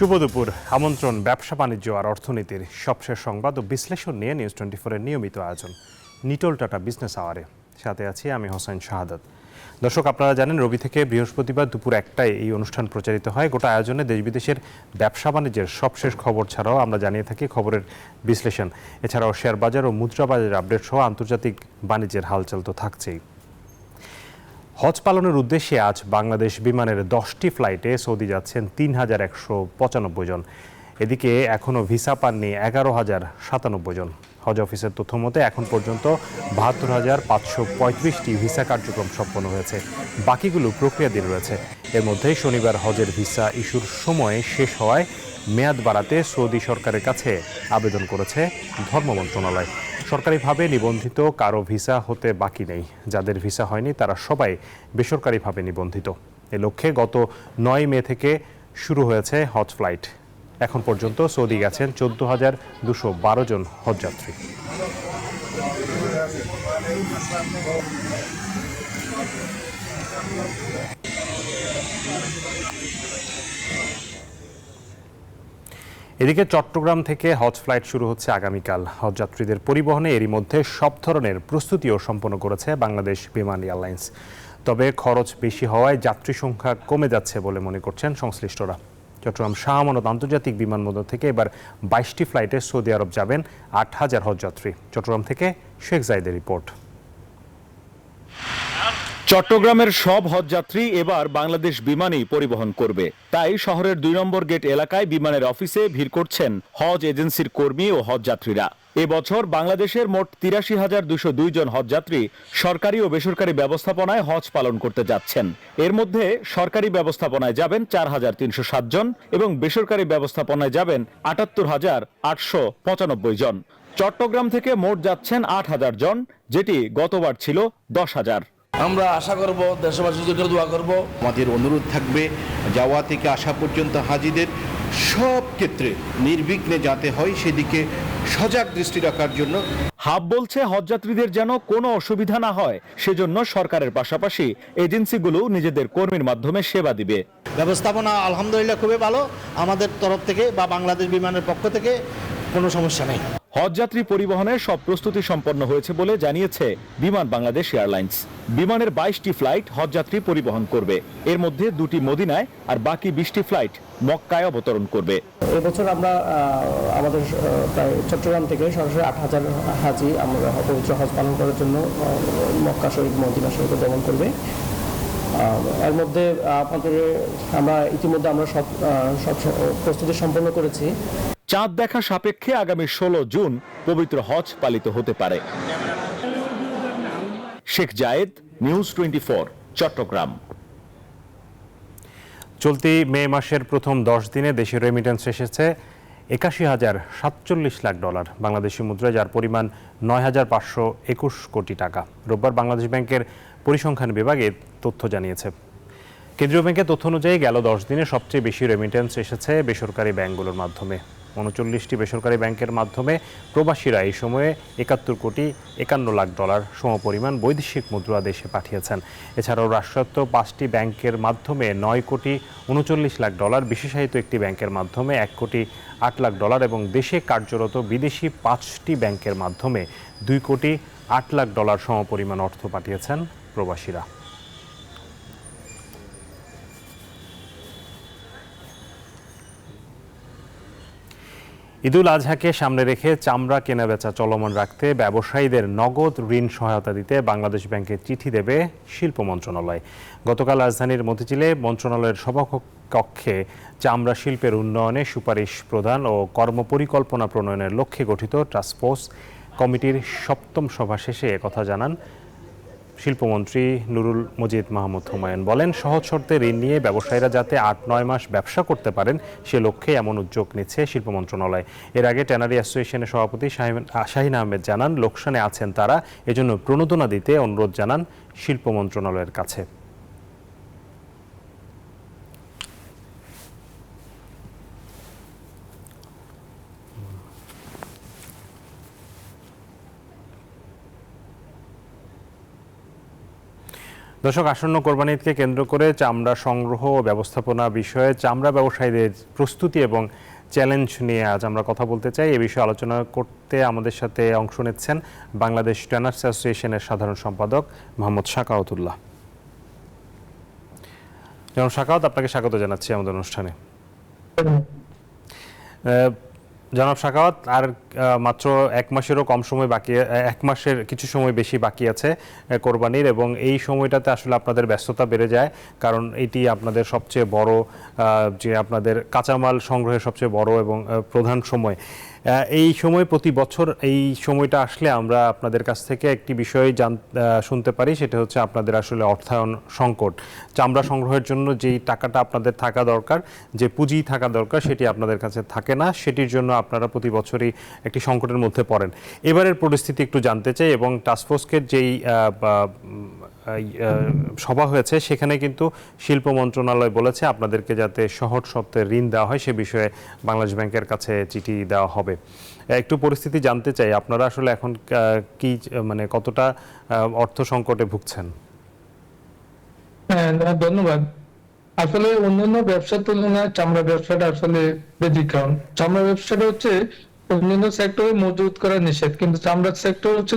শুভ দুপুর। আমন্ত্রণ ব্যবসা বাণিজ্য আর অর্থনীতির সবশেষ সংবাদ ও বিশ্লেষণ নিয়ে নিউজ 24-এর নিয়মিত আয়োজন নিটল টাটা বিজনেস আওয়ারে। সাথে আছি আমি হোসেন শাহাদাত। দর্শক, আপনারা জানেন রবি থেকে বৃহস্পতিবার দুপুর 1টায় এই অনুষ্ঠান প্রচারিত হয়। গোটা আয়োজনে দেশ বিদেশের ব্যবসা বাণিজ্যের সবশেষ খবর ছাড়াও আমরা জানিয়ে থাকি খবরের বিশ্লেষণ। এছাড়াও শেয়ার বাজার ও মুদ্রা বাজারের আপডেট সহ আন্তর্জাতিক বাণিজ্যের হালচাল তো থাকছেই। হজ পালনের উদ্দেশ্যে আজ বাংলাদেশ বিমানের 10টি ফ্লাইটে সৌদি যাচ্ছেন 3,195 জন। এদিকে এখনও ভিসা পাননি 11,097 জন। হজ অফিসের তথ্য মতে এখন পর্যন্ত 72,535টি ভিসা কার্যক্রম সম্পন্ন হয়েছে, বাকিগুলো প্রক্রিয়াধীন রয়েছে। এর মধ্যেই শনিবার হজের ভিসা ইস্যুর সময় শেষ হওয়ায় মেয়াদ বাড়াতে সৌদি সরকারের কাছে আবেদন করেছে ধর্ম মন্ত্রণালয়। সরকারিভাবে নিবন্ধিত কারো ভিসা হতে বাকি নেই। যাদের ভিসা হয়নি তারা সবাই বেসরকারিভাবে নিবন্ধিত। এ লক্ষ্যে গত 9 মে থেকে শুরু হয়েছে হজ ফ্লাইট। এখন পর্যন্ত সৌদি গেছেন 14,212 জন হজযাত্রী। এদিকে চট্টগ্রাম থেকে হজ ফ্লাইট শুরু হচ্ছে আগামীকাল। হজযাত্রীদের পরিবহনে এরই মধ্যে সব ধরনের প্রস্তুতিও সম্পন্ন করেছে বাংলাদেশ বিমান এয়ারলাইন্স। তবে খরচ বেশি হওয়ায় যাত্রী সংখ্যা কমে যাচ্ছে বলে মনে করছেন সংশ্লিষ্টরা। চট্টগ্রাম শাহ আমানত আন্তর্জাতিক বিমানবন্দর থেকে এবার 22টি ফ্লাইটে সৌদি আরব যাবেন 8,000 হজযাত্রী। চট্টগ্রাম থেকে শেখ জাইদের রিপোর্ট। চট্টগ্রামের সব হজযাত্রী এবার বাংলাদেশ বিমানই পরিবহন করবে। তাই শহরের 2 নম্বর গেট এলাকায় বিমানের অফিসে ভিড় করছেন হজ এজেন্সির কর্মী ও হজযাত্রীরা। এবছর বাংলাদেশের মোট 83,202 জন হজযাত্রী সরকারি ও বেসরকারি ব্যবস্থাপনায় হজ পালন করতে যাচ্ছেন। এর মধ্যে সরকারি ব্যবস্থাপনায় যাবেন 4,307 জন এবং বেসরকারি ব্যবস্থাপনায় যাবেন 78,895 জন। চট্টগ্রাম থেকে মোট যাচ্ছেন 8,000 জন, যেটি গতবার ছিল 10,000। আমরা আশা করব দেশবাসীর জন্য দোয়া করব। আমাদের অনুরোধ থাকবে যাওয়া থেকে আসা পর্যন্ত হাজিদের সব ক্ষেত্রে নির্বিঘ্নে যাতে হয় সেদিকে সজাগ দৃষ্টি রাখার জন্য। হাব বলছে হজযাত্রীদের যেন কোনো অসুবিধা না হয়, সেজন্য সরকারের পাশাপাশি এজেন্সিগুলো নিজেদের কর্মীর মাধ্যমে সেবা দিবে। ব্যবস্থাপনা আলহামদুলিল্লাহ খুবই ভালো। আমাদের তরফ থেকে বা বাংলাদেশ বিমানের পক্ষ থেকে কোনো সমস্যা নেই। হজযাত্রী পরিবহনের সব প্রস্তুতি সম্পন্ন হয়েছে বলে জানিয়েছে বিমান বাংলাদেশ এয়ারলাইন্স। বিমানের 22টি ফ্লাইট হজযাত্রী পরিবহন করবে। এর মধ্যে 2টি মদিনায় আর বাকি 20টি ফ্লাইট মক্কায় অবতরণ করবে। এবছর আমরা আমাদের প্রায় চট্টগ্রাম থেকে সরাসরি 8,000 হাজি আমরা পবিত্র হজ পালন করার জন্য মক্কা শরীফ মদিনা শরীফে গমন করবে। এর মধ্যে আপনাদের আমরা ইতিমধ্যে আমরা সব প্রস্তুতি সম্পন্ন করেছি। চাঁদ দেখা সাপেক্ষে আগামী 16 জুন পবিত্র হজ পালিত হতে পারে। শেখ জায়েদ, নিউজ 24, চট্টগ্রাম। চলতি মে মাসের প্রথম 10 দিনে দেশের রেমিটেন্স এসেছে 81,047 লাখ ডলার বাংলাদেশি মুদ্রায়, যার পরিমাণ 9,521 কোটি টাকা। রোববার বাংলাদেশ ব্যাংকের পরিসংখ্যান বিভাগে তথ্য জানিয়েছে। কেন্দ্রীয় ব্যাংকের তথ্য অনুযায়ী গেল 10 দিনে সবচেয়ে বেশি রেমিটেন্স এসেছে বেসরকারি ব্যাংকগুলোর মাধ্যমে। 39টি বেসরকারি ব্যাংকের মাধ্যমে প্রবাসীরা এই সময়ে 71,51 লাখ ডলার সমপরিমাণ বৈদেশিক মুদ্রা দেশে পাঠিয়েছেন। এছাড়াও রাষ্ট্রায়ত্ত 5টি ব্যাংকের মাধ্যমে 9,39 লাখ ডলার, বিশেষায়িত একটি ব্যাংকের মাধ্যমে 1,08 লাখ ডলার এবং দেশে কার্যরত বিদেশি 5টি ব্যাংকের মাধ্যমে 2,08 লাখ ডলার সমপরিমাণ অর্থ পাঠিয়েছেন প্রবাসীরা। ঈদুল আজহাকে সামনে রেখে চামড়া কেনাবেচা চলমান রাখতে ব্যবসায়ীদের নগদ ঋণ সহায়তা দিতে বাংলাদেশ ব্যাংকে চিঠি দেবে শিল্প মন্ত্রণালয়। গতকাল রাজধানীর মতিঝিলে মন্ত্রণালয়ের সভাকক্ষে চামড়া শিল্পের উন্নয়নে সুপারিশ প্রদান ও কর্মপরিকল্পনা প্রণয়নের লক্ষ্যে গঠিত টাস্কফোর্স কমিটির 7ম সভা শেষে একথা জানান শিল্পমন্ত্রী নুরুল মজিদ মাহমুদ হুমায়ুন। বলেন, সহজ শর্তে ঋণ নিয়ে ব্যবসায়ীরা যাতে 8-9 মাস ব্যবসা করতে পারেন সে লক্ষ্যে এমন উদ্যোগ নিচ্ছে শিল্প মন্ত্রণালয়। এর আগে ট্যানারি অ্যাসোসিয়েশনের সভাপতি শাহিন আহমেদ জানান, লোকসানে আছেন তারা, এজন্য প্রণোদনা দিতে অনুরোধ জানান শিল্প মন্ত্রণালয়ের কাছে। দর্শক, আসন্ন কোরবানি ঈদকে কেন্দ্র করে চামড়া সংগ্রহ ও ব্যবস্থাপনা বিষয়ে চামড়া ব্যবসায়ীদের প্রস্তুতি এবং চ্যালেঞ্জ নিয়ে আজ আমরা কথা বলতে চাই। এ বিষয়ে আলোচনা করতে আমাদের সাথে অংশ নিচ্ছেন বাংলাদেশ ট্যানার্স অ্যাসোসিয়েশনের সাধারণ সম্পাদক মোহাম্মদ শাকাওয়াতুল্লাহ। জনাব শাকাওয়াত, আপনাকে স্বাগত জানাচ্ছি আমাদের অনুষ্ঠানে। জনাব শাকাওয়াত, আর মাত্র 1 মাসেরও কম সময় বাকি, 1 মাসের কিছু সময় বেশি বাকি আছে কোরবানির, এবং এই সময়টাতে আসলে আপনাদের ব্যস্ততা বেড়ে যায়, কারণ এটি আপনাদের সবচেয়ে বড়, যে আপনাদের কাঁচামাল সংগ্রহের সবচেয়ে বড় এবং প্রধান সময়। এই সময় প্রতি বছর এই সময়টা আসলে আমরা আপনাদের কাছ থেকে একটি বিষয় শুনতে পারি, সেটা হচ্ছে আপনাদের আসলে অর্থায়ন সংকট। চামড়া সংগ্রহের জন্য যেই টাকাটা আপনাদের থাকা দরকার, যে পুঁজি থাকা দরকার, সেটি আপনাদের কাছে থাকে না। সেটির জন্য আপনারা প্রতি বছরই একটি সংকটের মধ্যে পড়েন। এবারের পরিস্থিতি একটু জানতে চাই, এবং টাস্কফোর্সের যেই সভা হয়েছে সেখানে কিন্তু শিল্প মন্ত্রণালয় বলেছে আপনাদেরকে যাতে সহজ শর্তে ঋণ দেওয়া হয় সে বিষয়ে বাংলাদেশ ব্যাংকের কাছে চিঠি দেওয়া হবে। একটু পরিস্থিতি জানতে চাই, আপনারা আসলে এখন কি, মানে কতটা অর্থ সংকটে ভুগছেন? হ্যাঁ, ধন্যবাদ। আসলে অন্যান্য ব্যবসার তুলনায় চামড়া ব্যবসাটা আসলে ব্যতিক্রম। চামড়া ব্যবসাটা হচ্ছে অন্যান্য সেক্টরে মজুত করা নিষেধ, কিন্তু চামড়ার সেক্টর হচ্ছে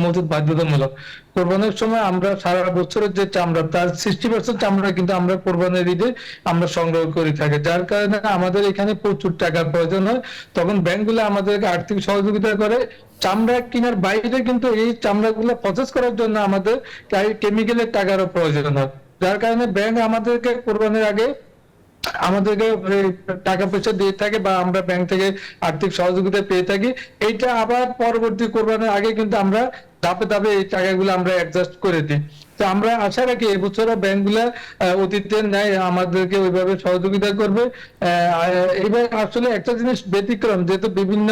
মজুত বাধ্যতামূলক। কোরবানির সময় আমরা সারা বছরের যে চামড়া, তার 60% চামড়া কিন্তু আমরা কোরবানির ঈদে আমরা সংগ্রহ করে থাকি, যার কারণে আমাদের এখানে প্রচুর টাকার প্রয়োজন হয়। তখন ব্যাংকগুলো আমাদেরকে আর্থিক সহযোগিতা করে। চামড়া কেনার বাইরে কিন্তু এই চামড়াগুলো প্রসেস করার জন্য আমাদের কেমিক্যালের টাকারও প্রয়োজন হয়, যার কারণে ব্যাংক আমাদেরকে কোরবানির আগে আমাদেরকে টাকা পয়সা দিয়ে থাকে, বা আমরা ব্যাংক থেকে আর্থিক সহযোগিতা পেয়ে থাকি। এইটা আবার পরবর্তী কোরবানির আগে কিন্তু আমরা ধাপে ধাপে এই টাকাগুলো আমরা অ্যাডজাস্ট করে দিই। তো আমরা আশা রাখি এবছরও ব্যাংকগুলা অতীতের ন্যায় আমাদেরকে ওইভাবে সহযোগিতা করবে। এবার আসলে একটা জিনিস ব্যতিক্রম, যেহেতু বিভিন্ন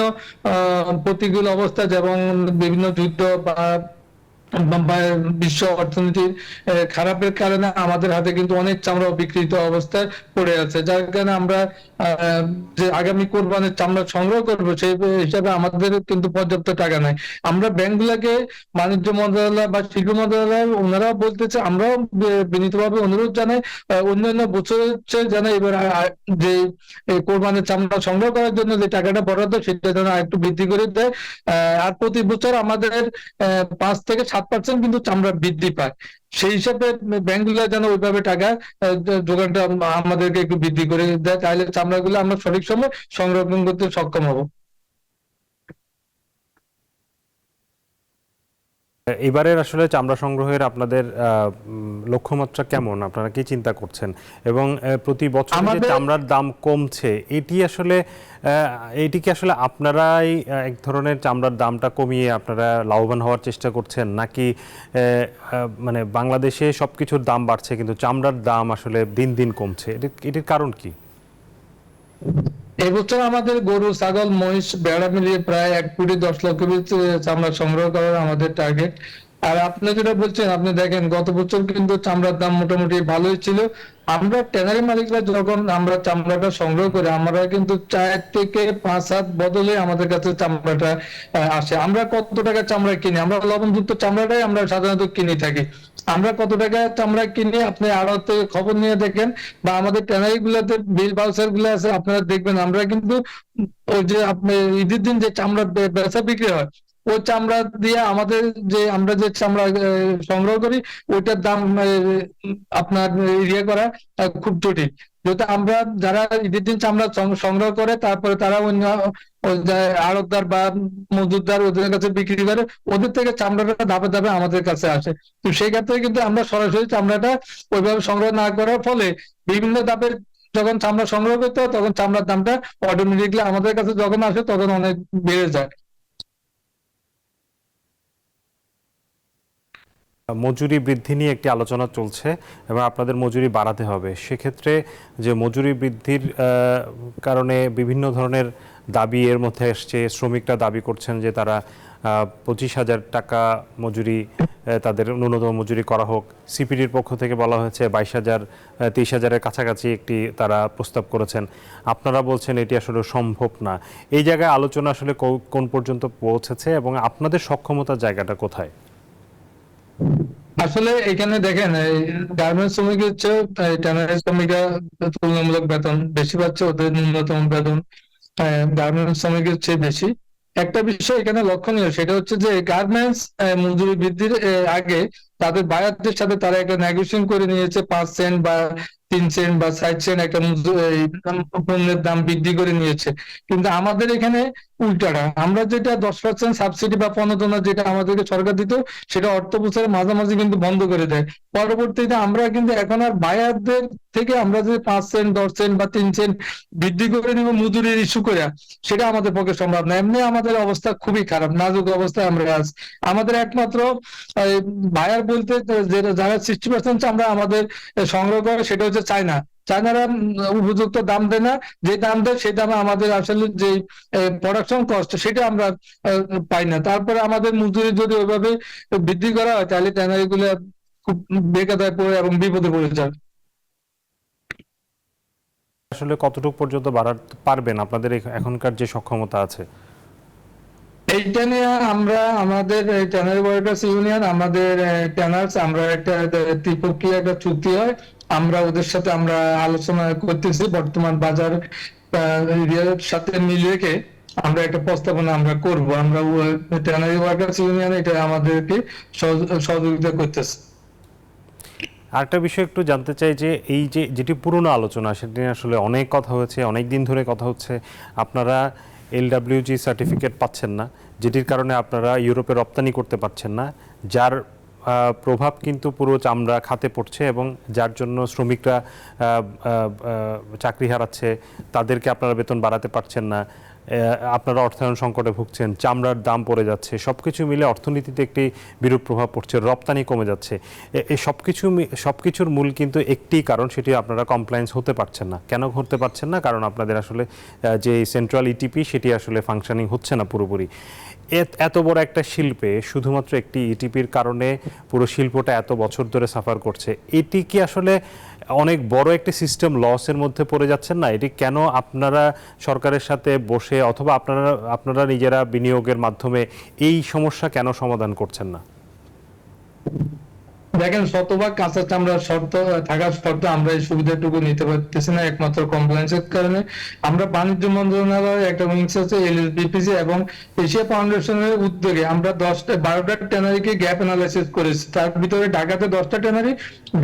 প্রতিকূল অবস্থা, যেমন বিভিন্ন যুদ্ধ বা বিশ্ব অর্থনীতির খারাপের কারণে আমাদের হাতে কিন্তু অনেক চামড়া বিকৃত অবস্থায় পড়ে আছে, যার কারণে আমরা যে আগামী কোরবানির চামড়া সংগ্রহ করবো সেই হিসাবে আমাদের কিন্তু পর্যাপ্ত টাকা নাই। আমরা ব্যাংকগুলোকে, বাণিজ্য মন্ত্রণালয় বা শিল্প মন্ত্রণালয়, ওনারাও বলতেছে, আমরাও বিনীতভাবে অনুরোধ জানাই অন্যান্য বছরের চেয়ে যেন এবার যে কোরবানির চামড়া সংগ্রহ করার জন্য যে টাকাটা বরাদ্দ সেটা যেন একটু বৃদ্ধি করে দেয়। আর প্রতি বছর আমাদের 5 থেকে 7% কিন্তু চামড়া বৃদ্ধি পায়, সেই হিসাবে ব্যাংকগুলো যেন ওইভাবে টাকা যোগানটা আমাদেরকে একটু বৃদ্ধি করে দেয়, তাহলে চামড়াগুলো আমরা সঠিক সময় সংরক্ষণ করতে সক্ষম হব। এবারের আসলে চামড়া সংগ্রহের আপনাদের লক্ষ্যমাত্রা কেমন, আপনারা কি চিন্তা করছেন? এবং প্রতি বছর যে চামড়ার দাম কমছে, এটি কি আসলে আপনারাই এক ধরনের চামড়ার দামটা কমিয়ে আপনারা লাভবান হওয়ার চেষ্টা করছেন, নাকি মানে বাংলাদেশে সবকিছুর দাম বাড়ছে কিন্তু চামড়ার দাম আসলে দিন দিন কমছে? এটির কারণ কি? এবছর আমাদের গরু, ছাগল, মহিষ, ভেড়া মিলিয়ে প্রায় 1 কোটি 10 লক্ষ পিস চামড়া সংগ্রহ করার আমাদের টার্গেট। আর আপনি যেটা বলছেন, আপনি দেখেন গত বছর কিন্তু চামড়ার দাম মোটামুটি ভালোই ছিল। আমরা ট্যানারি মালিকরা যখন আমরা চামড়াটা সংগ্রহ করি, আমরা কিন্তু 4 থেকে 5 হাত বদলে আমাদের কাছে চামড়াটা আসে। আমরা কত টাকা চামড়া কিনি, আমরা লবণযুক্ত চামড়াটাই আমরা সাধারণত কিনে থাকি। আমরা কত টাকা চামড়া কিনি আপনি আড়তে খবর নিয়ে দেখেন, বা আমাদের ট্যানারি গুলাতে বিল বাউচার গুলো আছে, আপনারা দেখবেন আমরা কিন্তু ওই যে আপনি ঈদের দিন যে চামড়া বেচা বিক্রি হয়, ওই চামড়া দিয়ে আমাদের যে আমরা যে চামড়া সংগ্রহ করি ওইটার দাম আপনার ইয়ে করা খুব জটিল। যেহেতু আমরা যারা ঈদের দিন চামড়া সংগ্রহ করে তারপরে তারা অন্য আড়তদার বা মজুদদার ওদের কাছে বিক্রি করে, ওদের থেকে চামড়াটা ধাপে ধাপে আমাদের কাছে আসে। তো সেই ক্ষেত্রে কিন্তু আমরা সরাসরি চামড়াটা ওইভাবে সংগ্রহ না করার ফলে বিভিন্ন ধাপের যখন চামড়া সংগ্রহ করতে হয় তখন চামড়ার দামটা অটোমেটিকলি আমাদের কাছে যখন আসে তখন অনেক বেড়ে যায়। মজুরি বৃদ্ধি নিয়ে একটি আলোচনা চলছে এবং আপনাদের মজুরি বাড়াতে হবে। সেক্ষেত্রে যে মজুরি বৃদ্ধির কারণে বিভিন্ন ধরনের দাবি এর মধ্যে এসছে। শ্রমিকরা দাবি করছেন যে তারা 25,000 টাকা মজুরি, তাদের ন্যূনতম মজুরি করা হোক। সিপিডির পক্ষ থেকে বলা হয়েছে 22,000, 23,000-এর কাছাকাছি একটি তারা প্রস্তাব করেছেন। আপনারা বলছেন এটি আসলে সম্ভব না। এই জায়গায় আলোচনা আসলে কোন পর্যন্ত পৌঁছেছে এবং আপনাদের সক্ষমতার জায়গাটা কোথায়? আসলে এখানে দেখেন গার্মেন্টস শ্রমিক হচ্ছে ট্যানারি শ্রমিকরা তুলনামূলক বেতন বেশি পাচ্ছে, ওদের ন্যূনতম বেতন গার্মেন্টস শ্রমিকের চেয়ে বেশি। একটা বিষয় এখানে লক্ষণীয়, সেটা হচ্ছে যে গার্মেন্টস মজুরি বৃদ্ধির আগে তাদের বায়ারদের সাথে তারা একটা নেগোসিয়েশন করে নিয়েছে 5 সেন্ট বা 3 সেন্ট বা 4 সেন্ট একটা পণ্যের দাম বৃদ্ধি করে নিয়েছে। কিন্তু আমাদের এখানে উল্টাটা, আমরা যেটা 10% সাবসিডি বা প্রণোদনা যেটা আমাদেরকে সরকার দিত, সেটা অর্থ বছরের মাঝামাঝি কিন্তু বন্ধ করে দেয়। পরবর্তীতে আমরা কিন্তু এখন আর বায়ারদের থেকে আমরা যে 5 সেন্ট 10 সেন্ট বা 3 সেন্ট বৃদ্ধি করে নিব মজুরির ইস্যু করে, সেটা আমাদের পক্ষে সম্ভব না। এমনি আমাদের অবস্থা খুবই খারাপ, নাজুক অবস্থায় আমরা আছি। আমাদের একমাত্র বায়ার বলতে যারা 60% চামড়া আমাদের সংগ্রহ করে সেটা হচ্ছে চায়না। চায়নারা উপযুক্ত দাম দেয় না, যে দাম দেয় সেই দামে আমাদের আসলে যে প্রোডাকশন কস্ট সেটা আমরা পাই না। তারপরে আমাদের মজুরি যদি ওইভাবে বৃদ্ধি করা হয় তাহলে ট্যানারি গুলো খুব বেকায়দায় পড়ে এবং বিপদে পড়ে যাবে। আসলে কতটুকু পর্যন্ত বাড়াতে পারবেন আপনাদের এখনকার যে সক্ষমতা আছে? এইটা নিয়ে আমরা আমাদের ট্যানারি ওয়ার্কার্স ইউনিয়ন, আমাদের ট্যানার্স, আমরা একটা ত্রিপক্ষীয় একটা চুক্তি হয়, আমরা ওদের সাথে আমরা আলোচনা করতেছি। বর্তমান বাজার এর সাথে মিল রেখে আমরা একটা প্রস্তাবনা আমরা করব। আমরা ট্যানারি ওয়ার্কার্স ইউনিয়ন এটা আমাদেরকে সহযোগিতা করতেছে। আরেকটা বিষয় একটু জানতে চাই যে এই যে যেটি পুরনো আলোচনা, সেটি নিয়ে আসলে অনেক কথা হয়েছে, অনেক দিন ধরে কথা হচ্ছে। আপনারা LWG সার্টিফিকেট পাচ্ছেন না, যেটির কারণে আপনারা ইউরোপে রপ্তানি করতে পারছেন না, যার প্রভাব কিন্তু পুরো চামড়া খাতে পড়ছে এবং যার জন্য শ্রমিকরা চাকরি হারাচ্ছে, তাদেরকে আপনারা বেতন বাড়াতে পারছেন না, আপনারা অর্থায়ন সংকটে ভুগছেন, চামড়ার দাম পড়ে যাচ্ছে, সবকিছু মিলে অর্থনীতিতে একটি বিরূপ প্রভাব পড়ছে, রপ্তানি কমে যাচ্ছে। এই সবকিছুর মূল কিন্তু একটি কারণ, সেটি আপনারা কমপ্লায়েন্স হতে পারছেন না। কেন হতে পারছেন না? কারণ আপনাদের আসলে যে সেন্ট্রাল ইটিপি সেটি আসলে ফাংশনিং হচ্ছে না পুরোপুরি। এত বড় একটা শিল্পে শুধুমাত্র একটি ইটিপির কারণে পুরো শিল্পটা এত বছর ধরে সাফার করছে, এটি কি আসলে অনেক বড় একটি সিস্টেম লসের মধ্যে পড়ে যাচ্ছেন না? এটি কেন আপনারা সরকারের সাথে বসে অথবা আপনারা নিজেরা বিনিয়োগের মাধ্যমে এই সমস্যা কেন সমাধান করছেন না? দেখেন, শতভাগ কাঁচা চামড়ার শর্ত থাকার শর্তে আমরা এই সুবিধাটুকু নিতে পারতেছি না, একমাত্র কমপ্লায়েন্সের কারণে। আমরা বাণিজ্য মন্ত্রণালয় একটা উইংস আছে LSBPC এবং এশিয়া ফাউন্ডেশনের উদ্যোগে আমরা 12টা ট্যানারিকে গ্যাপ অ্যানালাইসিস করেছি। তার ভিতরে ঢাকাতে 10টা ট্যানারি,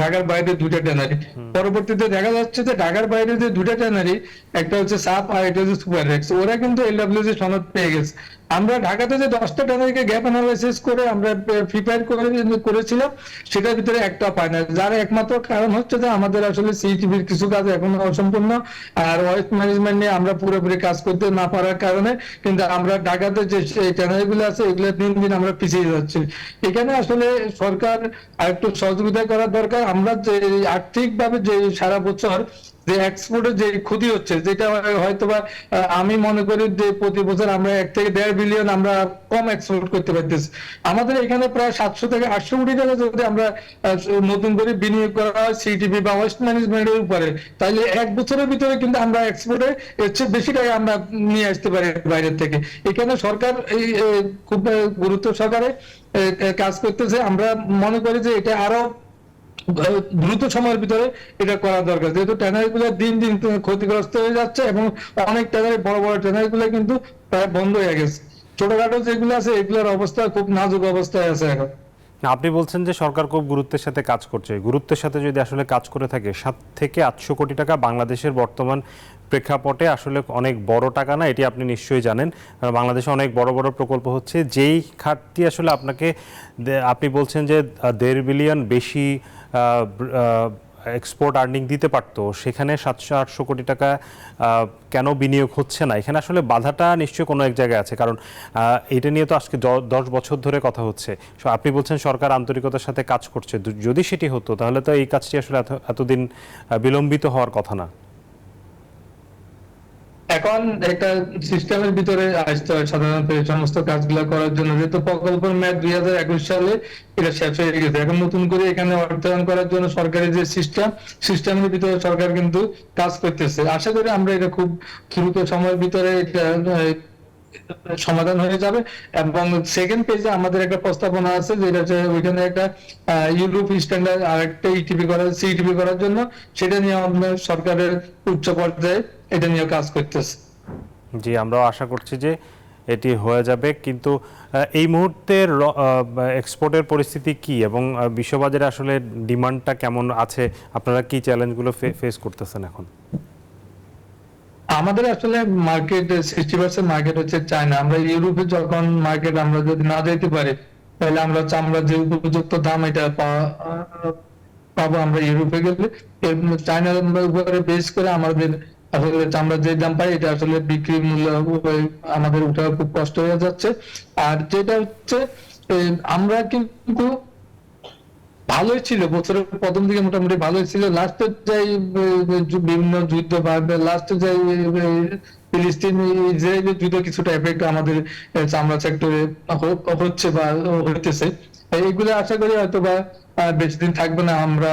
ঢাকার বাইরে 2টা ট্যানারি। পরবর্তীতে দেখা যাচ্ছে যে ঢাকার বাইরে যে 2টা ট্যানারি, একটা হচ্ছে সাপ আর এটা হচ্ছে সুপাররেক্স, ওরা কিন্তু LWG সনদ পেয়ে গেছে। আমরা ঢাকাতে যে 10টা ট্যানারিকে গ্যাপ অ্যানালাইসিস করে আমরা প্রিপেয়ার করেছিলাম, সেটার ভিতরে একটা পায় না। যার একমাত্র কারণ হচ্ছে যে আমাদের আসলে সিটিভির কিছু কাজ এখনো অসম্পূর্ণ, আর ওয়েস্ট ম্যানেজমেন্ট নিয়ে আমরা পুরোপুরি কাজ করতে না পারার কারণে কিন্তু আমরা ঢাকাতে যে ট্যানারি গুলো আছে এগুলো দিন দিন আমরা পিছিয়ে যাচ্ছি। এখানে আসলে সরকার আরেকটু সহযোগিতা করার দরকার। আমরা যে আর্থিকভাবে যে সারা বছর যে এক্সপোর্টের যে ক্ষতি হচ্ছে, যেটা হয়তোবা আমি মনে করি যে প্রতি বছর আমরা 1 থেকে 1.5 বিলিয়ন আমরা কম এক্সপোর্ট করতে পারতেছি। আমাদের এখানে প্রায় 700 থেকে 800 কোটি টাকা যদি আমরা নতুন করে বিনিয়োগ করা হয় সিটিভি বা ওয়েস্ট ম্যানেজমেন্টের উপরে, তাহলে 1 বছরের ভিতরে কিন্তু আমরা এক্সপোর্টে এর চেয়ে বেশি টাকা আমরা নিয়ে আসতে পারি বাইরের থেকে। এখানে সরকার এই খুব গুরুত্ব সহকারে কাজ করতেছে। আমরা মনে করি যে এটা আরো দ্রুত সময়ের ভিতরে এটা করা দরকার, যেহেতু ট্যানারি গুলো দিন দিন ক্ষতিগ্রস্ত হয়ে যাচ্ছে এবং অনেক ট্যানারি, বড় বড় ট্যানারি গুলো কিন্তু প্রায় বন্ধ হয়ে গেছে। ছোটখাটো যেগুলো আছে এগুলোর অবস্থা খুব নাজুক অবস্থায় আছে এখন। আপনি বলছেন যে সরকার খুব গুরুত্বের সাথে কাজ করছে। গুরুত্বের সাথে যদি আসলে কাজ করে থাকে, 7 থেকে 800 কোটি টাকা বাংলাদেশের বর্তমান প্রেক্ষাপটে আসলে অনেক বড় টাকা না, এটি আপনি নিশ্চয়ই জানেন। বাংলাদেশে অনেক বড় বড় প্রকল্প হচ্ছে, যেই খাতটি আসলে আপনি বলছেন যে 1.5 বিলিয়ন বেশি এক্সপোর্ট আর্নিং দিতে পারতো, সেখানে 700-800 কোটি টাকা কেন বিনিয়োগ হচ্ছে না? এখানে আসলে বাধাটা নিশ্চয়ই কোনো এক জায়গায় আছে, কারণ এটা নিয়ে তো আজকে 10 বছর ধরে কথা হচ্ছে। আপনি বলছেন সরকার আন্তরিকতার সাথে কাজ করছে, যদি সেটি হতো তাহলে তো এই কাজটি আসলে এতদিন বিলম্বিত হওয়ার কথা না। এখন একটা সিস্টেমের ভিতরে আসতে হয় সাধারণত এই সমস্ত কাজগুলো করার জন্য, যেহেতু প্রকল্পের মেয়াদ 2021 সালে এটা শেষ হয়ে গেছে। এখন নতুন করে এখানে অর্থায়ন করার জন্য সরকারের যে সিস্টেমের ভিতরে সরকার কিন্তু কাজ করতেছে। আশা করি আমরা এটা খুব দ্রুত সময়ের ভিতরে এটা সমাধান হয়ে যাবে। এবং সেকেন্ড পেজে আমাদের একটা প্রস্তাবনা আছে, যেটা হচ্ছে ওইখানে একটা ইউরোপ স্ট্যান্ডার্ড আর একটা ইটিপি সিটিপি করার জন্য, সেটা নিয়ে আমাদের সরকারের উচ্চ পর্যায়ে এটা নিয়ে কাজ করতেছে। জি, আমরাও আশা করছি যে এটি হয়ে যাবে। কিন্তু এই মুহূর্তের এক্সপোর্টের পরিস্থিতি কি এবং বিশ্ববাজারে আসলে ডিমান্ডটা কেমন আছে? আপনারা কি চ্যালেঞ্জগুলো ফেস করতেছেন এখন? আমাদের আসলে মার্কেট 60% মার্কেট হচ্ছে চায়না। আমরা ইউরোপে যখন মার্কেট আমরা যদি না যেতে পারি, তাহলে আমরা চামড়ার যে উপযুক্ত দাম এটা পাবো আমরা ইউরোপে গেলে। চায়নার উপরে বেস করে আমাদের আসলে চামড়ার যে দাম পাই, এটা আসলে বিক্রি মূল্য আমাদের উঠা খুব কষ্ট হয়ে যাচ্ছে। আর যেটা হচ্ছে আমরা কিন্তু ভালোই ছিল, বছরের প্রথম দিকে মোটামুটি ভালোই ছিল। লাস্টের যাই বিভিন্ন যুদ্ধ বা লাস্টে যাই ফিলিস্তিন ইসরায়েলের যুদ্ধ কিছুটা এফেক্ট আমাদের চামড়া সেক্টরে হচ্ছে বা হইতেছে। এইগুলো আশা করি হয়তো বা বেশি দিন থাকবে না। আমরা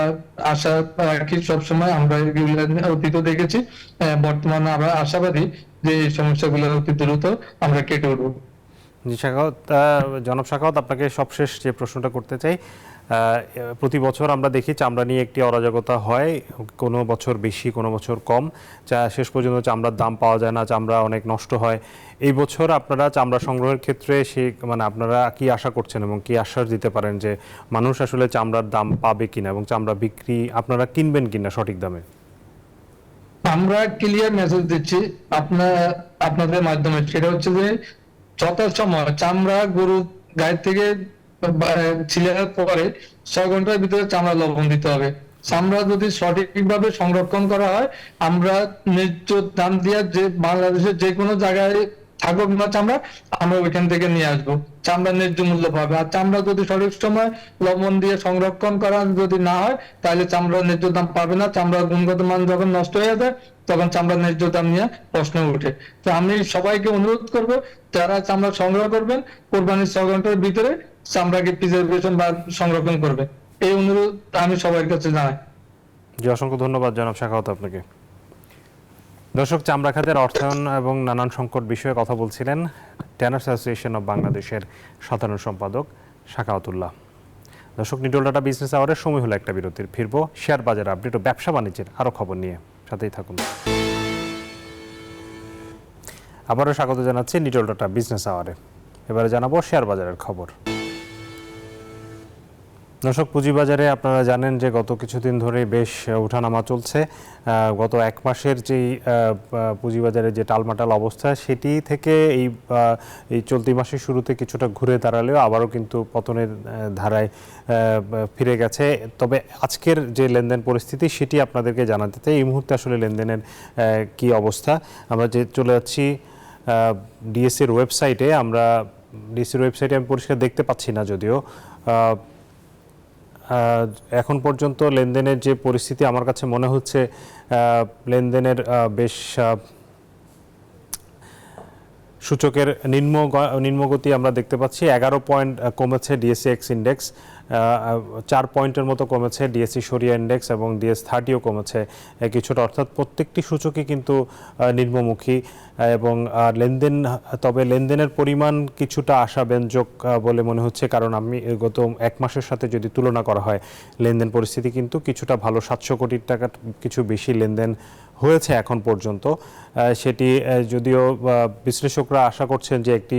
আশা রাখি সবসময়, আমরা এগুলো অতীত দেখেছি, বর্তমানে আমরা আশাবাদী যে এই সমস্যাগুলো অতি দ্রুত আমরা কেটে উঠবো। জি সাখাওয়াত, জনাব সাখাওয়াত, আপনাকে সবশেষ যে প্রশ্নটা করতে চাই, প্রতি বছর আমরা দেখি চামড়া নিয়ে একটি অরাজকতা হয়, কোনো বছর বেশি কোনো বছর কম, শেষ পর্যন্ত চামড়ার দাম পাওয়া যায় না, চামড়া অনেক নষ্ট হয়। এই বছর আপনারা চামড়া সংগ্রহের ক্ষেত্রে মানে আপনারা কি আশা করছেন এবং কি আশ্বাস দিতে পারেন যে মানুষ আসলে চামড়ার দাম পাবে কিনা এবং চামড়া বিক্রি আপনারা কিনবেন কিনা সঠিক দামে? আমরা ক্লিয়ার মেসেজ দিচ্ছি আপনাদের মাধ্যমে, সেটা হচ্ছে যে যথাসময় চামড়া গরু গায়ের থেকে ছিলার পরে 6 ঘন্টার ভিতরে চামড়া লবণ দিতে হবে। চামড়া যদি সঠিকভাবে সংরক্ষণ করা হয়, আমরা ন্যায্য দাম দিয়ে যে বাংলাদেশের যে কোনো জায়গায় থাকুক না চামড়া, আমরা ওইখান থেকে নিয়ে আসবো, চামড়া ন্যায্য মূল্য পাবে। আর চামড়া যদি সঠিক সময় লবণ দিয়ে সংরক্ষণ করা যদি না হয়, তাহলে চামড়ার ন্যায্য দাম পাবে না। চামড়ার গুণগত মান যখন নষ্ট হয়ে যায়, তখন চামড়ার ন্যায্য দাম নিয়ে প্রশ্ন উঠে। তো আমি সবাইকে অনুরোধ করবো, যারা চামড়া সংগ্রহ করবেন, কোরবানির 6 ঘন্টার ভিতরে চামড়াকে প্রিজার্ভেশন বা সংরক্ষণ করবে, এই অনুরোধ আমি সবার কাছে জানাই। জি, অসংখ্য ধন্যবাদ জনাব সাখাওয়াত আপনাকে। দর্শক, চামড়া খাতের অর্থায়ন এবং নানান সংকট বিষয়ে কথা বলছিলেন ট্যানার্স অ্যাসোসিয়েশন অব বাংলাদেশের সাধারণ সম্পাদক সাখাওয়াতুল্লাহ। দর্শক, নিটল ডাটা বিজনেস আওয়ারের সময় হলো একটা বিরতির। ফিরবো শেয়ার বাজার আপডেট ও ব্যবসা বাণিজ্যের আরও খবর নিয়ে, সাথেই থাকুন। আবারও স্বাগত জানাচ্ছি নিটল ডাটা বিজনেস আওয়ারে। এবারে জানাবো শেয়ার বাজারের খবর। দর্শক, পুঁজিবাজারে আপনারা জানেন যে গত কিছুদিন ধরে বেশ ওঠানামা চলছে। গত 1 মাসের যেই পুঁজিবাজারে যে টালমাটাল অবস্থা, সেটি থেকে এই চলতি মাসের শুরুতে কিছুটা ঘুরে দাঁড়ালেও আবারও কিন্তু পতনের ধারায় ফিরে গেছে। তবে আজকের যে লেনদেন পরিস্থিতি সেটি আপনাদেরকে জানাতে চাই। এই মুহূর্তে আসলে লেনদেনের কি অবস্থা, আমরা যে চলে যাচ্ছি ডিএসসির ওয়েবসাইটে। ডিএসসির ওয়েবসাইটে আমি পরিষ্কার দেখতে পাচ্ছি না যদিও। এখন পর্যন্ত লেনদেনের যে পরিস্থিতি, আমার কাছে মনে হচ্ছে লেনদেনের বেশ সূচকের নিম্নগতি আমরা দেখতে পাচ্ছি। 11 পয়েন্ট কমেছে ডিএসসি এক্স ইন্ডেক্স, 4 পয়েন্টের মতো কমেছে ডিএসসি সরিয়া ইন্ডেক্স এবং ডিএস30ও কমেছে কিছুটা। অর্থাৎ প্রত্যেকটি সূচকই কিন্তু নিম্নমুখী এবং তবে লেনদেনের পরিমাণ কিছুটা আশাব্যঞ্জক বলে মনে হচ্ছে, কারণ আমি গত 1 মাসের সাথে যদি তুলনা করা হয়, লেনদেন পরিস্থিতি কিন্তু কিছুটা ভালো। 700 কোটি টাকার কিছু বেশি লেনদেন হয়েছে এখন পর্যন্ত। সেটি যদিও বিশ্লেষকরা আশা করছেন যে একটি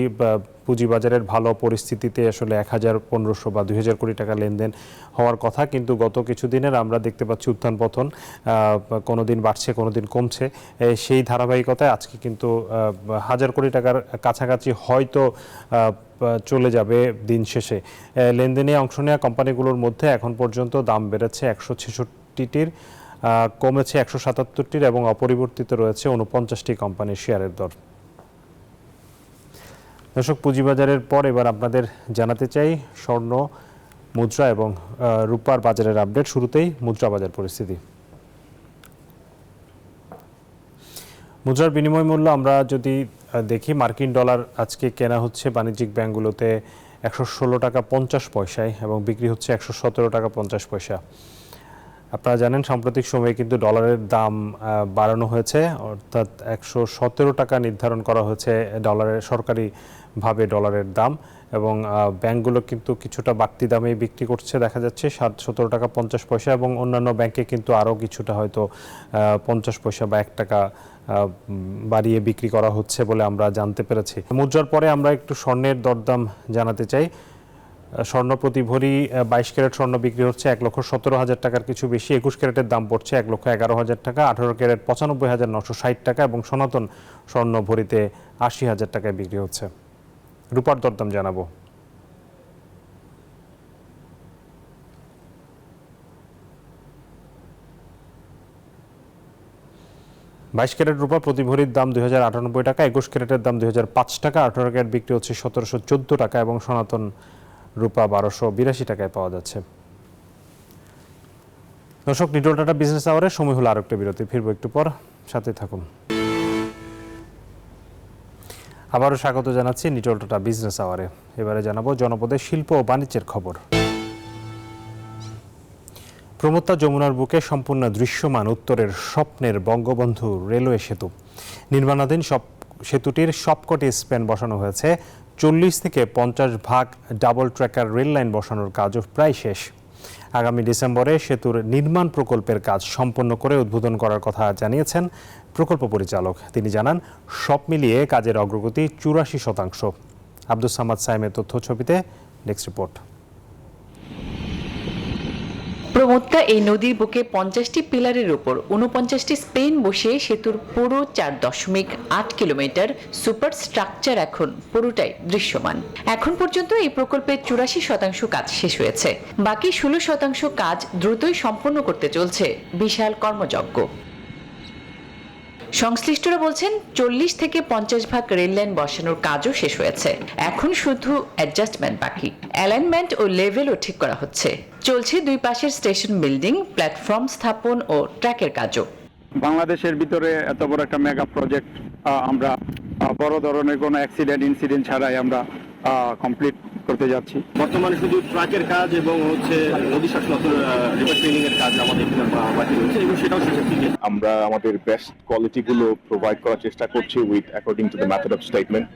পুঁজিবাজারের ভালো পরিস্থিতিতে আসলে 1000-1500 বা 2000 কোটি টাকা লেনদেন হওয়ার কথা, কিন্তু গত কিছুদিনের আমরা দেখতে পাচ্ছি উত্থান পতন, কোনো দিন বাড়ছে কোনো দিন কমছে। সেই ধারাবাহিকতায় আজকে কিন্তু 1000 কোটি টাকার কাছাকাছি হয়তো চলে যাবে দিন শেষে। লেনদেনে অংশ নেওয়া কোম্পানিগুলোর মধ্যে এখন পর্যন্ত দাম বেড়েছে 166টির, কমেছে 177টির এবং অপরিবর্তিত রয়েছে 49টি কোম্পানির শেয়ারের দর। দর্শক, পুঁজিবাজারের পর এবার আপনাদের জানাতে চাই স্বর্ণ, মুদ্রা এবং রূপার বাজারের আপডেট। শুরুতেই মুদ্রা বাজার পরিস্থিতি। মুদ্রার বিনিময় মূল্য আমরা যদি দেখি, মার্কিন ডলার আজকে কেনা হচ্ছে বাণিজ্যিক ব্যাংকগুলোতে 116 টাকা 50 পয়সায় এবং বিক্রি হচ্ছে 117 টাকা 50 পয়সা। আপনারা জানেন সাম্প্রতিক সময়ে কিন্তু ডলারের দাম বাড়ানো হয়েছে, অর্থাৎ 117 টাকা নির্ধারণ করা হয়েছে ডলারের, সরকারিভাবে ডলারের দাম, এবং ব্যাংকগুলো কিন্তু কিছুটা বাড়তি দামেই বিক্রি করছে দেখা যাচ্ছে, 17 টাকা 50 পয়সা, এবং অন্যান্য ব্যাংকে কিন্তু আরও কিছুটা হয়তো 50 পয়সা বা 1 টাকা বাড়িয়ে বিক্রি করা হচ্ছে বলে আমরা জানতে পেরেছি। মুদ্রার পরে আমরা একটু স্বর্ণের দরদাম জানাতে চাই। স্বর্ণ প্রতি ভরি 22 ক্যারেট স্বর্ণ বিক্রি হচ্ছে 1,17,000 টাকার কিছু বেশি, 21 ক্যারেটের দাম পড়ছে 1,11,000 টাকা, 18 ক্যারেট 95,960 টাকা, এবং সনাতন স্বর্ণ ভরিতে 80,000 টাকায় বিক্রি হচ্ছে। রূপার দরদাম জানাবো। বাইশ ক্যারেট রূপা প্রতি ভরির দাম 2,098 টাকা, 21 ক্যারেটের দাম 2,005 টাকা, 18 ক্যারেট বিক্রি হচ্ছে 1,714 টাকা, এবং সনাতন রূপা 1,282 টাকায় পাওয়া যাচ্ছে। দর্শক, নিটল টাটা বিজনেস আওয়ারে সময় হলো আরেকটা বিরতি, ফিরবো একটু পর, সাথে থাকুন। আবারও স্বাগত জানাচ্ছি নিটল টাটা বিজনেস আওয়ারে। এবারে জানাবো জনপদের শিল্প ও বাণিজ্যের খবর। প্রমত্তা যমুনার বুকে সম্পূর্ণ দৃশ্যমান উত্তরের স্বপ্নের বঙ্গবন্ধু রেলওয়ে সেতু নির্মাণাধীন। সেতুটির সবকটি স্প্যান বসানো হয়েছে। 40 থেকে 50 ভাগ ডাবল ট্র্যাকার রেল লাইন বসানোর কাজও প্রায় শেষ। আগামী ডিসেম্বরে সেতুর নির্মাণ প্রকল্পের কাজ সম্পন্ন করে উদ্বোধন করার কথা জানিয়েছেন প্রকল্প পরিচালক। তিনি জানান, সব মিলিয়ে কাজের অগ্রগতি 84%। আব্দুস সামাদ সাইমের তথ্য ছবিতে নেক্সট রিপোর্ট। প্রমত্তা এই নদীর বুকে 50টি পিলারের উপর 49টি স্পেন বসিয়ে সেতুর পুরো 4.8 কিলোমিটার সুপার স্ট্রাকচার এখন পুরোটাই দৃশ্যমান। এখন পর্যন্ত এই প্রকল্পের 84% কাজ শেষ হয়েছে। বাকি 16% কাজ দ্রুতই সম্পন্ন করতে চলছে বিশাল কর্মযজ্ঞ। সংশ্লিষ্টরা বলছেন 40 থেকে 50 ভাগ রেল লাইন বসানোর কাজও শেষ হয়েছে। এখন শুধু অ্যাডজাস্টমেন্ট বাকি, অ্যালাইনমেন্ট ও লেভেলও ঠিক করা হচ্ছে। চলছে দুই পাশের স্টেশন বিল্ডিং, প্ল্যাটফর্ম স্থাপন ও ট্র্যাকের কাজও। বাংলাদেশের ভিতরে এত বড় একটা মেগা প্রজেক্ট আমরা বড় ধরনের কোনো ইনসিডেন্ট ছাড়াই আমরা কমপ্লিট করতে যাচ্ছি। বর্তমানে শুধু ট্রাকের কাজ এবং নদী শাসন রিভার ট্রেনিং এর কাজ আমাদের বাকি রয়েছে, এবং সেটাও শেষের দিকে। আমরা আমাদের বেস্ট কোয়ালিটি গুলো প্রোভাইড করার চেষ্টা করছি with according to the method of statement.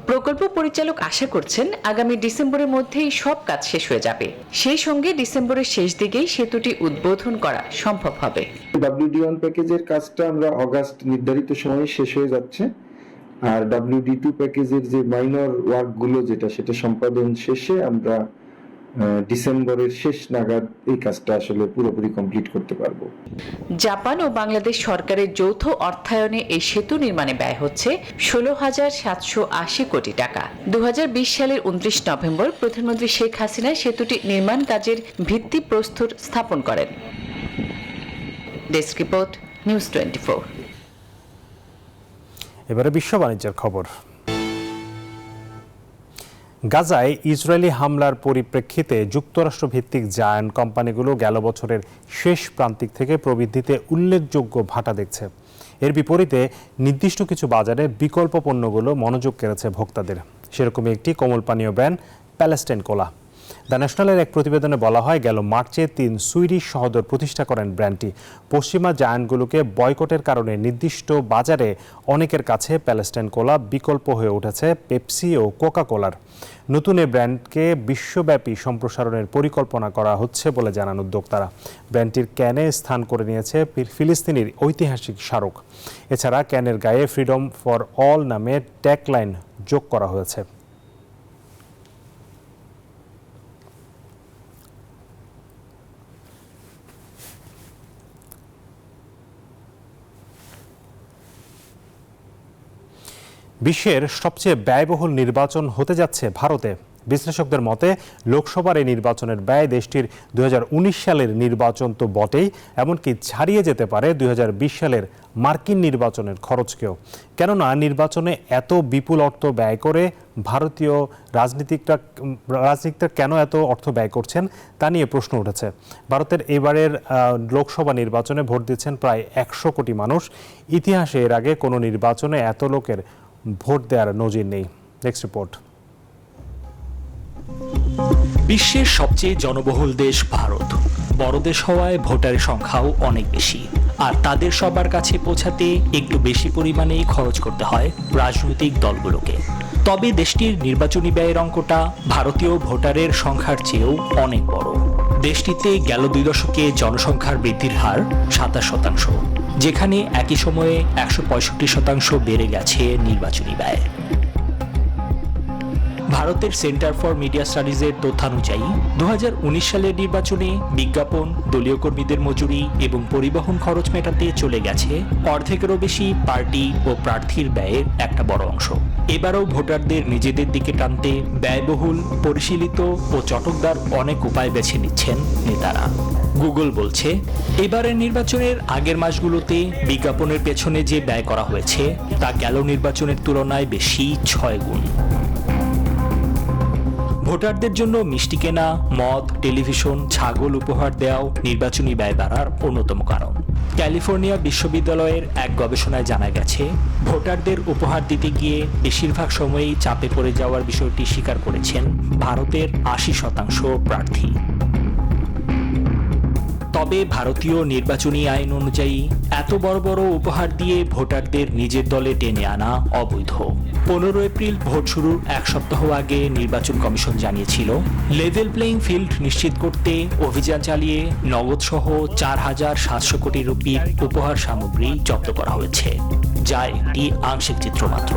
প্রকল্প পরিচালক আশা করছেন আগামী ডিসেম্বরের মধ্যেই সব কাজ শেষ হয়ে যাবে। সেই সঙ্গে ডিসেম্বরের শেষ দিকেই সেতুটি উদ্বোধন করা সম্ভব হবে। WD1 প্যাকেজের কাজটা আমরা অগাস্ট নির্ধারিত সময়ে শেষ হয়ে যাচ্ছে, আর WD2 প্যাকেজের যে মাইনর ওয়ার্ক গুলো সেটা সম্পাদন শেষে আমরা ডিসেম্বরের শেষ নাগাদ এই কাজটা আসলে পুরোপুরি কমপ্লিট করতে পারবো। জাপান ও বাংলাদেশ সরকারের যৌথ অর্থায়নে এই সেতু নির্মাণে ব্যয় হচ্ছে 16,780 কোটি টাকা। 2020 সালের 29 নভেম্বর প্রধানমন্ত্রী শেখ হাসিনা সেতুটি নির্মাণ কাজের ভিত্তি প্রস্তর স্থাপন করেন। Desk report, news 24। এবারে বিশ্ব বাণিজ্যের খবর। গাজায় ইসরায়েলি হামলার পরিপ্রেক্ষিতে যুক্তরাষ্ট্র ভিত্তিক জায়ান্ট কোম্পানিগুলো গেল বছরের শেষ প্রান্তিক থেকে প্রবৃদ্ধিতে উল্লেখযোগ্য ভাটা দেখছে। এর বিপরীতে নির্দিষ্ট কিছু বাজারে বিকল্প পণ্যগুলো মনোযোগ কেড়েছে ভোক্তাদের। সেরকমই একটি কোমল পানীয় ব্র্যান্ড প্যালেস্টাইন কোলা। দ্য ন্যাশনালের এক প্রতিবেদনে বলা হয়, গেল মার্চে 3 সুইডিশ সহোদর প্রতিষ্ঠা করেন ব্র্যান্ডটি। পশ্চিমা জায়ান্টগুলোকে বয়কটের কারণে নির্দিষ্ট বাজারে অনেকের কাছে প্যালেস্টাইন কোলা বিকল্প হয়ে উঠেছে পেপসি ও কোকা কোলার। নতুন এই ব্র্যান্ডকে বিশ্বব্যাপী সম্প্রসারণের পরিকল্পনা করা হচ্ছে বলে জানান উদ্যোক্তারা। ব্র্যান্ডটির ক্যানে স্থান করে নিয়েছে ফিলিস্তিনির ঐতিহাসিক স্মারক। এছাড়া ক্যানের গায়ে ফ্রিডম ফর অল নামে ট্যাগলাইন যোগ করা হয়েছে। বিশ্বের সবচেয়ে ব্যয়বহুল নির্বাচন হতে যাচ্ছে ভারতে। বিশ্লেষকদের মতে লোকসভার এই নির্বাচনের ব্যয় দেশটির 2019 সালের নির্বাচন তো বটেই, এমনকি ছাড়িয়ে যেতে পারে 2020 সালের মার্কিন নির্বাচনের খরচকেও। কেননা নির্বাচনে এত বিপুল অর্থ ব্যয় করে ভারতীয় রাজনীতিকরা কেন এত অর্থ ব্যয় করছেন তা নিয়ে প্রশ্ন উঠেছে। ভারতের এবারের লোকসভা নির্বাচনে ভোট দিচ্ছেন প্রায় 100 কোটি মানুষ। ইতিহাসে এর আগে কোনো নির্বাচনে এত লোকের ভোট দেওয়ার নজির নেই। Next report. বিশ্বের সবচেয়ে জনবহুল দেশ ভারত। বড় দেশ হওয়ায় ভোটারের সংখ্যাও অনেক বেশি, আর তাদের সবার কাছে পৌঁছাতে একটু বেশি পরিমাণেই খরচ করতে হয় রাজনৈতিক দলগুলোকে। তবে দেশটির নির্বাচনী ব্যয়ের অঙ্কটা ভারতীয় ভোটারের সংখ্যার চেয়েও অনেক বড়। দেশটিতে গেল 2 দশকে জনসংখ্যার বৃদ্ধির হার 27%, যেখানে একই সময়ে 165% বেড়ে গেছে নির্বাচনী ব্যয়। ভারতের সেন্টার ফর মিডিয়া স্টাডিজের তথ্যানুযায়ী 2019 সালের নির্বাচনে বিজ্ঞাপন, দলীয় কর্মীদের মজুরি এবং পরিবহন খরচ মেটাতে চলে গেছে অর্ধেকেরও বেশি পার্টি ও প্রার্থীর ব্যয়ের একটা বড় অংশ। এবারও ভোটারদের নিজেদের দিকে টানতে ব্যয়বহুল, পরিশীলিত ও চটকদার অনেক উপায় বেছে নিচ্ছেন নেতারা। গুগল বলছে, এবারের নির্বাচনের আগের মাসগুলোতে বিজ্ঞাপনের পেছনে যে ব্যয় করা হয়েছে তা গেল নির্বাচনের তুলনায় বেশি 6 গুণ। ভোটারদের জন্য মিষ্টি কেনা, মদ, টেলিভিশন, ছাগল উপহার দেওয়াও নির্বাচনী ব্যয় বাড়ার অন্যতম কারণ। ক্যালিফোর্নিয়া বিশ্ববিদ্যালয়ের এক গবেষণায় জানা গেছে, ভোটারদের উপহার দিতে গিয়ে বেশিরভাগ সময়ই চাপে পড়ে যাওয়ার বিষয়টি স্বীকার করেছেন ভারতের 80% প্রার্থী। তবে ভারতীয় নির্বাচনী আইন অনুযায়ী এত বড় বড় উপহার দিয়ে ভোটারদের নিজের দলে টেনে আনা অবৈধ। 15 এপ্রিল ভোট শুরুর 1 সপ্তাহ আগে নির্বাচন কমিশন জানিয়েছিল, লেভেল প্লেইং ফিল্ড নিশ্চিত করতে অভিযান চালিয়ে নগদ সহ 4,700 কোটি রুপির উপহার সামগ্রী জব্দ করা হয়েছে, যা একটি আংশিক চিত্র মাত্র।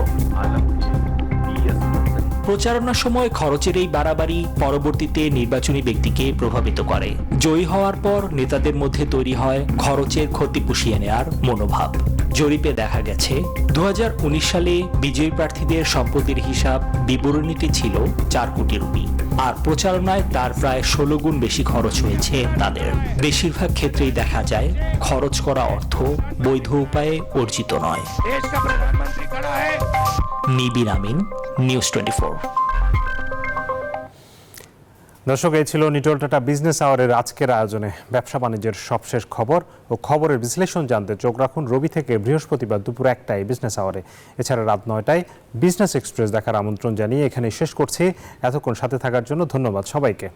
প্রচারণার সময় খরচের এই বাড়াবাড়ি পরবর্তীতে নির্বাচনী ব্যক্তিকে প্রভাবিত করে। জয়ী হওয়ার পর নেতাদের মধ্যে তৈরি হয় খরচের ক্ষতি পুষিয়ে নেয়ার মনোভাব। জরিপে দেখা গেছে 2019 সালে বিজয়ী প্রার্থীদের সম্পত্তির হিসাব বিবরণীতে ছিল 4 কোটি রুপি, আর প্রচারণায় তার প্রায় 16 গুণ বেশি খরচ হয়েছে তাদের। বেশিরভাগ ক্ষেত্রেই দেখা যায় খরচ করা অর্থ বৈধ উপায়ে অর্জিত নয়। নিবিন আমিন, নিউজ 24। দর্শক, এই ছিল নিটল টাটা বিজনেস আওয়ারের আজকের আয়োজনে। ব্যবসা বাণিজ্যের সবশেষ খবর ও খবরের বিশ্লেষণ জানতে চোখ রাখুন রবি থেকে বৃহস্পতিবার দুপুর 1টায় বিজনেস আওয়ারে। এছাড়া রাত 9টায় বিজনেস এক্সপ্রেস দেখার আমন্ত্রণ জানিয়ে এখানে শেষ করছি। এতক্ষণ সাথে থাকার জন্য ধন্যবাদ সবাইকে।